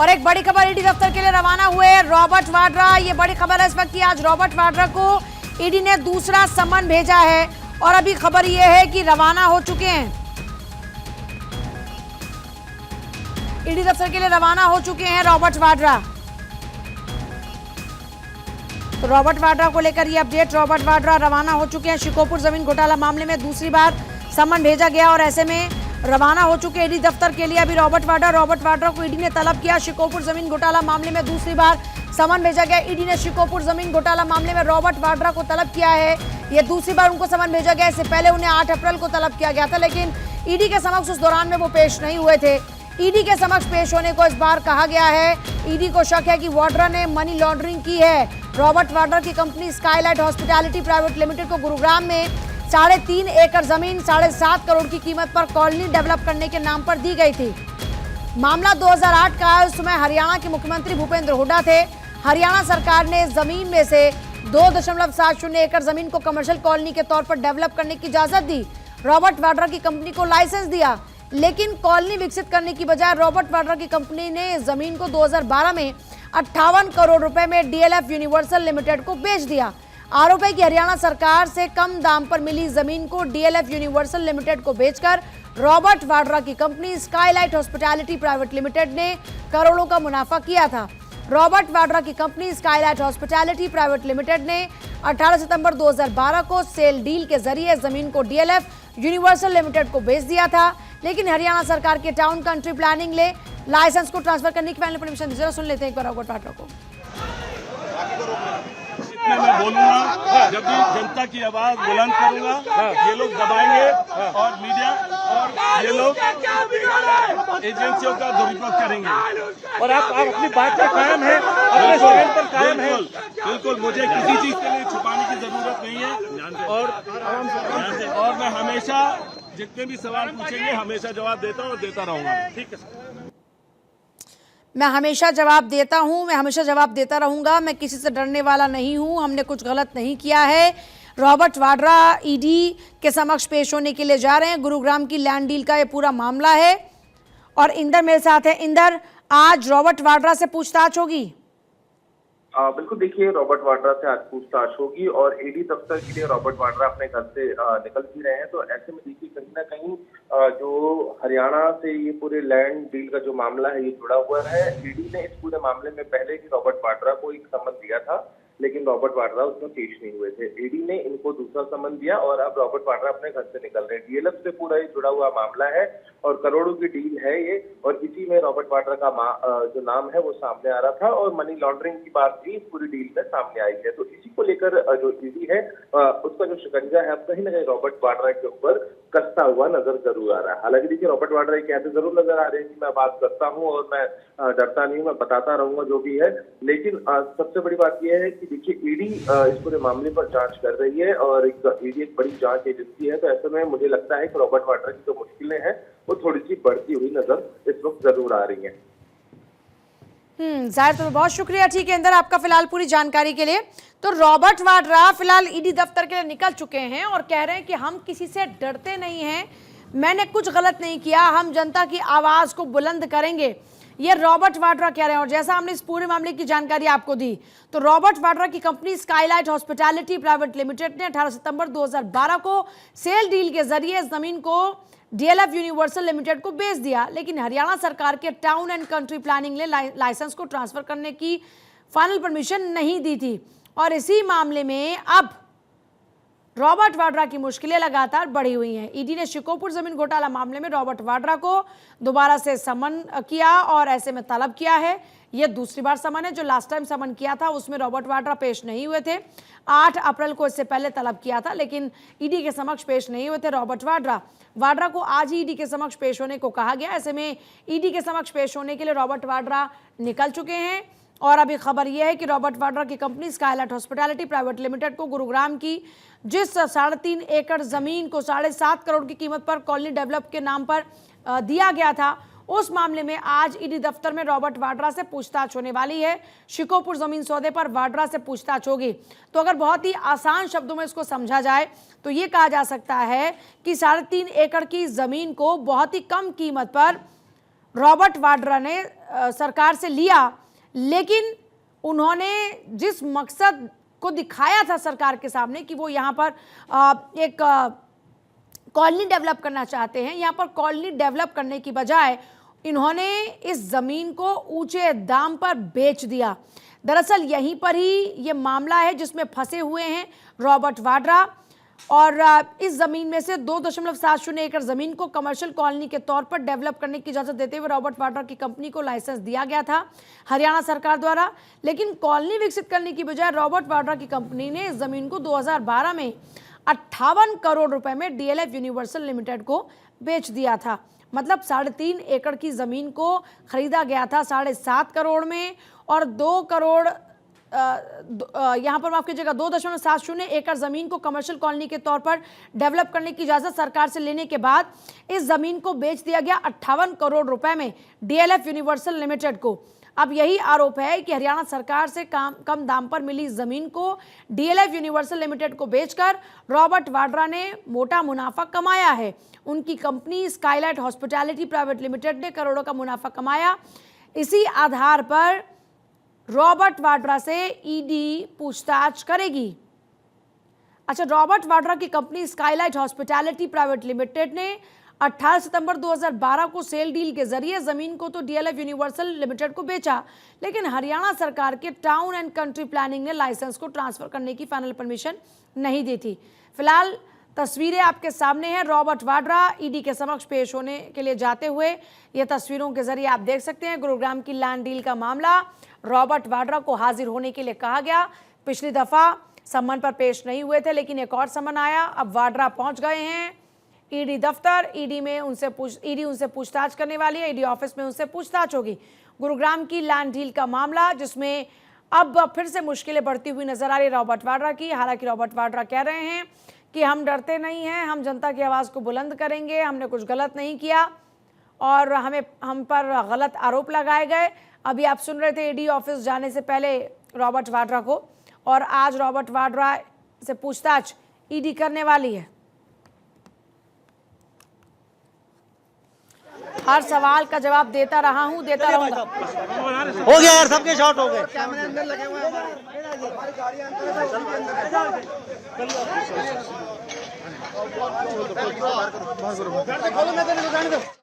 और एक बड़ी खबर ईडी दफ्तर के लिए रवाना हुए रॉबर्ट वाड्रा। ये बड़ी खबर है इस वक्त की आज रॉबर्ट वाड्रा को ईडी ने दूसरा सम्मन भेजा है और अभी खबर ये है कि रवाना हो चुके हैं। ईडी दफ्तर के लिए रवाना हो चुके हैं रॉबर्ट वाड्रा। तो रॉबर्ट वाड्रा को लेकर ये अपडेट, रॉबर्ट वाड्रा रवाना हो चुके हैं। शिकोपुर जमीन घोटाला मामले में दूसरी बार सम्मन भेजा गया और ऐसे में रवाना हो चुके ईडी दफ्तर के लिए अभी रॉबर्ट वाड्रा को ईडी ने तलब किया। शिकोपुर जमीन घोटाला मामले में दूसरी बार समन भेजा गया। ईडी ने शिकोपुर जमीन घोटाला मामले में रॉबर्ट वाड्रा को तलब किया है। यह दूसरी बार उनको समन भेजा गया। इससे पहले उन्हें 8 अप्रैल को तलब किया गया था, लेकिन ईडी के समक्ष उस दौरान में वो पेश नहीं हुए थे। ईडी के समक्ष पेश होने को इस बार कहा गया है। ईडी को शक है कि वाड्रा ने मनी लॉन्ड्रिंग की है। रॉबर्ट वाड्रा की company Skylight hospitality private limited को गुरुग्राम में 3.5 एकड़ जमीन 7.5 करोड़ की कीमत पर कॉलोनी डेवलप करने के नाम पर दी गई थी। मामला 2008 का है। उस समय हरियाणा के मुख्यमंत्री भूपेंद्र हुड्डा थे। हरियाणा सरकार ने जमीन में से 2.70 एकड़ जमीन को कमर्शियल कॉलोनी के तौर पर डेवलप करने की इजाजत दी। रॉबर्ट वाड्रा की कंपनी को लाइसेंस दिया, लेकिन कॉलोनी विकसित करने की बजाय रॉबर्ट वाड्रा की कंपनी ने जमीन को 2012 में 58 करोड़ रुपए में डीएलएफ यूनिवर्सल लिमिटेड को बेच दिया। आरोप है कि हरियाणा सरकार से कम दाम पर मिली जमीन को डीएलएफ यूनिवर्सल लिमिटेड को बेचकर रॉबर्ट वाड्रा की company Skylight hospitality private limited ने करोड़ों का मुनाफा किया था। रॉबर्ट वाड्रा की company Skylight hospitality private limited ने 18 सितंबर 2012 को सेल डील के जरिए जमीन को डीएलएफ यूनिवर्सल लिमिटेड को बेच दिया था, लेकिन हरियाणा सरकार के टाउन कंट्री प्लानिंग ने लाइसेंस को ट्रांसफर करने की फाइनल परमिशन दी। जरा सुन लेते हैं एक बार रॉबर्ट वाड्रा को। मैं बोलूंगा, जब भी जनता की आवाज बुलंद करूंगा, ये लोग दबाएंगे और मीडिया और ये लोग एजेंसियों का दुरुपयोग करेंगे। और आप अपनी बात पर कायम है, अपने स्टैंड पर कायम है। बिल्कुल, मुझे किसी चीज के लिए छुपाने की जरूरत नहीं है और मैं हमेशा जितने भी सवाल पूछेंगे हमेशा जवाब देता हूँ और देता रहूंगा। ठीक है सर। मैं हमेशा जवाब देता हूं, मैं हमेशा जवाब देता रहूंगा। मैं किसी से डरने वाला नहीं हूं। हमने कुछ गलत नहीं किया है। रॉबर्ट वाड्रा ईडी के समक्ष पेश होने के लिए जा रहे हैं। गुरुग्राम की लैंड डील का ये पूरा मामला है और इंदर मेरे साथ है। इंदर, आज रॉबर्ट वाड्रा से पूछताछ होगी? बिल्कुल, देखिए रॉबर्ट वाड्रा से आज पूछताछ होगी और ईडी दफ्तर के लिए रॉबर्ट वाड्रा अपने घर से निकल भी रहे हैं। तो ऐसे में देखिए कहीं ना कहीं जो हरियाणा से ये पूरे लैंड डील का जो मामला है ये जुड़ा हुआ है। ईडी ने इस पूरे मामले में पहले भी रॉबर्ट वाड्रा को एक सम्मन दिया था, लेकिन रॉबर्ट वाड्रा उसमें पेश नहीं हुए थे। ईडी ने इनको दूसरा सम्मन दिया और अब रॉबर्ट वाड्रा अपने घर से निकल रहे हैं। डीएलएफ से पूरा ये जुड़ा हुआ मामला है और करोड़ों की डील है ये, और इसी में रॉबर्ट वाड्रा का जो नाम है वो सामने आ रहा था और मनी लॉन्ड्रिंग की बात भी इस पूरी डील में सामने आई है। तो इसी को लेकर जो ईडी है उसका जो शिकंजा है अब कहीं ना कहीं रॉबर्ट वाड्रा के ऊपर कसता हुआ नजर जरूर आ रहा है। हालांकि देखिए रॉबर्ट वाड्रा ये कहते जरूर नजर आ रहे हैं कि मैं बात करता हूँ और मैं डरता नहीं, मैं बताता रहूंगा जो भी है, लेकिन सबसे बड़ी बात यह है कि देखिए ईडी इस पूरे मामले पर जांच कर रही है और ईडी एक बड़ी जांच एजेंसी है। तो ऐसे में मुझे लगता है कि रॉबर्ट वाड्रा की जो मुश्किलें हैं वो थोड़ी सी बढ़ती हुई नजर इस वक्त जरूर आ रही है। जाहिर तो बहुत शुक्रिया। ठीक है इंदर, आपका फिलहाल पूरी जानकारी के लिए। तो रॉबर्ट वाड्रा फिलहाल ईडी दफ्तर के लिए निकल चुके हैं और कह रहे हैं कि हम किसी से डरते नहीं हैं, मैंने कुछ गलत नहीं किया, हम जनता की आवाज को बुलंद करेंगे, ये रॉबर्ट वाड्रा कह रहे हैं। और जैसा हमने इस पूरे मामले की जानकारी आपको दी, तो रॉबर्ट वाड्रा की company Skylight hospitality private limited ने 18 सितंबर 2012 को सेल डील के जरिए जमीन को डीएलएफ यूनिवर्सल लिमिटेड को बेच दिया, लेकिन हरियाणा सरकार के टाउन एंड कंट्री प्लानिंग ने लाइसेंस को ट्रांसफर करने की फाइनल परमिशन नहीं दी थी। और इसी मामले में अब रॉबर्ट वाड्रा की मुश्किलें लगातार बढ़ी हुई हैं। ईडी ने शिकोपुर जमीन घोटाला मामले में रॉबर्ट वाड्रा को दोबारा से समन किया और ऐसे में तलब किया है। यह दूसरी बार समन है। जो लास्ट टाइम समन किया था उसमें रॉबर्ट वाड्रा पेश नहीं हुए थे। 8 अप्रैल को इससे पहले तलब किया था, लेकिन ईडी के समक्ष पेश नहीं हुए थे रॉबर्ट वाड्रा को आज ही ईडी के समक्ष पेश होने को कहा गया। ऐसे में ईडी के समक्ष पेश होने के लिए रॉबर्ट वाड्रा निकल चुके हैं और अभी खबर यह है कि रॉबर्ट वाड्रा की company Skylight hospitality private limited को गुरुग्राम की जिस 3.5 एकड़ जमीन को 7.5 करोड़ की कीमत पर कॉलोनी डेवलप के नाम पर दिया गया था, उस मामले में आज ईडी दफ्तर में रॉबर्ट वाड्रा से पूछताछ होने वाली है। शिकोपुर जमीन सौदे पर वाड्रा से पूछताछ होगी। तो अगर बहुत ही आसान शब्दों में इसको समझा जाए तो ये कहा जा सकता है कि 3.5 एकड़ की जमीन को बहुत ही कम कीमत पर रॉबर्ट वाड्रा ने सरकार से लिया, लेकिन उन्होंने जिस मकसद को दिखाया था सरकार के सामने कि वो यहाँ पर एक कॉलोनी डेवलप करना चाहते हैं, यहाँ पर कॉलोनी डेवलप करने की बजाय इन्होंने इस ज़मीन को ऊंचे दाम पर बेच दिया। दरअसल यहीं पर ही ये मामला है जिसमें फंसे हुए हैं रॉबर्ट वाड्रा, और इस ज़मीन में से 2.70 एकड़ ज़मीन को कमर्शियल कॉलोनी के तौर पर डेवलप करने की इजाज़त देते हुए रॉबर्ट वाड्रा की कंपनी को लाइसेंस दिया गया था हरियाणा सरकार द्वारा। लेकिन कॉलोनी विकसित करने की बजाय रॉबर्ट वाड्रा की कंपनी ने इस ज़मीन को 2012 में 58 करोड़ रुपए में DLF यूनिवर्सल लिमिटेड को बेच दिया था। मतलब 3.5 एकड़ की ज़मीन को खरीदा गया था 7.5 करोड़ में, और 2 करोड़ यहाँ पर माफ कीजिएगा 2.70 एकड़ ज़मीन को कमर्शियल कॉलोनी के तौर पर डेवलप करने की इजाज़त सरकार से लेने के बाद इस ज़मीन को बेच दिया गया 58 करोड़ रुपए में DLF यूनिवर्सल लिमिटेड को। अब यही आरोप है कि हरियाणा सरकार से कम दाम पर मिली ज़मीन को DLF यूनिवर्सल लिमिटेड को बेचकर रॉबर्ट वाड्रा ने मोटा मुनाफा कमाया है। उनकी company Skylight hospitality private limited ने करोड़ों का मुनाफा कमाया। इसी आधार पर रॉबर्ट वाड्रा से ईडी पूछताछ करेगी। अच्छा, रॉबर्ट वाड्रा की company Skylight hospitality private limited ने 18 सितंबर 2012 को सेल डील के जरिए जमीन को तो DLF यूनिवर्सल लिमिटेड को बेचा, लेकिन हरियाणा सरकार के टाउन एंड कंट्री प्लानिंग ने लाइसेंस को ट्रांसफर करने की फाइनल परमिशन नहीं दी थी। फिलहाल तस्वीरें आपके सामने हैं। रॉबर्ट वाड्रा ईडी के समक्ष पेश होने के लिए जाते हुए ये तस्वीरों के जरिए आप देख सकते हैं। गुरुग्राम की लैंड डील का मामला, रॉबर्ट वाड्रा को हाजिर होने के लिए कहा गया। पिछली दफा सम्मन पर पेश नहीं हुए थे, लेकिन एक और सम्मन आया। अब वाड्रा पहुंच गए हैं ईडी दफ्तर। ईडी उनसे पूछताछ करने वाली है। ईडी ऑफिस में उनसे पूछताछ होगी। गुरुग्राम की लैंड डील का मामला, जिसमें अब फिर से मुश्किलें बढ़ती हुई नजर आ रही रॉबर्ट वाड्रा की। हालांकि रॉबर्ट वाड्रा कह रहे हैं कि हम डरते नहीं हैं, हम जनता की आवाज़ को बुलंद करेंगे, हमने कुछ गलत नहीं किया और हम पर गलत आरोप लगाए गए। अभी आप सुन रहे थे ईडी ऑफिस जाने से पहले रॉबर्ट वाड्रा को, और आज रॉबर्ट वाड्रा से पूछताछ ईडी करने वाली है। हर सवाल का जवाब देता रहा हूं, देता रहूंगा। हो गया यार, सबके शॉट हो गए। कैमरे अंदर लगे हुए हैं, हमारी गाड़ियां अंदर है।